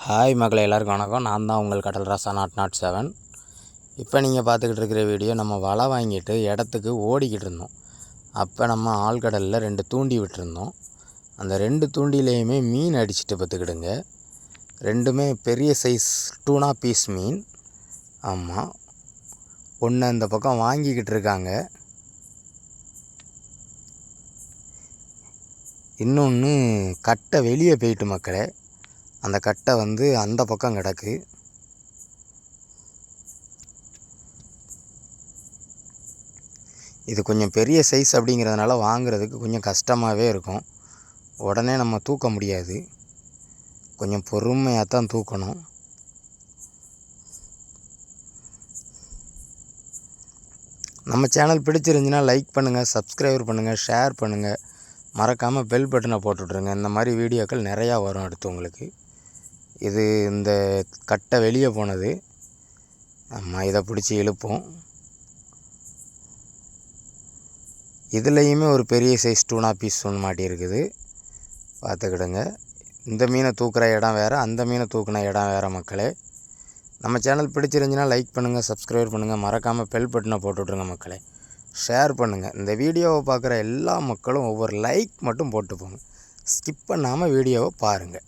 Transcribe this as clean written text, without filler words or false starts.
Hi மக்களை, எல்லாருக்கும் வணக்கம். நான் தான் உங்கள் கடல் ராசா 007. இப்போ நீங்கள் பார்த்துக்கிட்டு இருக்கிற வீடியோ, நம்ம வலை வாங்கிட்டு இடத்துக்கு ஓடிக்கிட்டு இருந்தோம். அப்போ நம்ம ஆழ்கடலில் 2 தூண்டி விட்டுருந்தோம். அந்த 2 தூண்டிலையுமே மீன் அடிச்சுட்டு பார்த்துக்கிடுங்க. ரெண்டுமே பெரிய சைஸ் டூனா பீஸ் மீன். ஆமாம், ஒன்று அந்த பக்கம் வாங்கிக்கிட்டு இருக்காங்க, இன்னொன்று கட்டை வெளியே போயிட்டு மக்களே. அந்த கட்டை அந்த பக்கம் கிடக்கு. இது கொஞ்சம் பெரிய சைஸ் அப்படிங்கிறதுனால வாங்குறதுக்கு கொஞ்சம் கஷ்டமாகவே இருக்கும். உடனே நம்ம தூக்க முடியாது, கொஞ்சம் பொறுமையாக தான் தூக்கணும். நம்ம சேனல் பிடிச்சிருந்துச்சுன்னா லைக் பண்ணுங்கள், சப்ஸ்கிரைப் பண்ணுங்கள், ஷேர் பண்ணுங்கள், மறக்காமல் பெல் பட்டனை போட்டுவிட்ருங்க. இந்த மாதிரி வீடியோக்கள் நிறையா வரும் அடுத்து உங்களுக்கு. இது இந்த கட்டை வெளியே போனது. நம்ம இதை பிடிச்சி இழுப்போம். இதுலேயுமே ஒரு பெரிய சைஸ் டூனா பீஸ் ஒன்று மாட்டியிருக்குது, பார்த்துக்கிடுங்க. இந்த மீனை தூக்குற இடம் வேறு, அந்த மீனை தூக்குன இடம் வேறு மக்களே. நம்ம சேனல் பிடிச்சிருந்துச்சுன்னா லைக் பண்ணுங்கள், சப்ஸ்கிரைப் பண்ணுங்கள், மறக்காமல் பெல் பட்டனை போட்டுவிட்ருங்க மக்களே. ஷேர் பண்ணுங்கள். இந்த வீடியோவை பார்க்குற எல்லா மக்களும் ஒவ்வொரு லைக் மட்டும் போட்டு போங்க. ஸ்கிப் பண்ணாமல் வீடியோவை பாருங்கள்.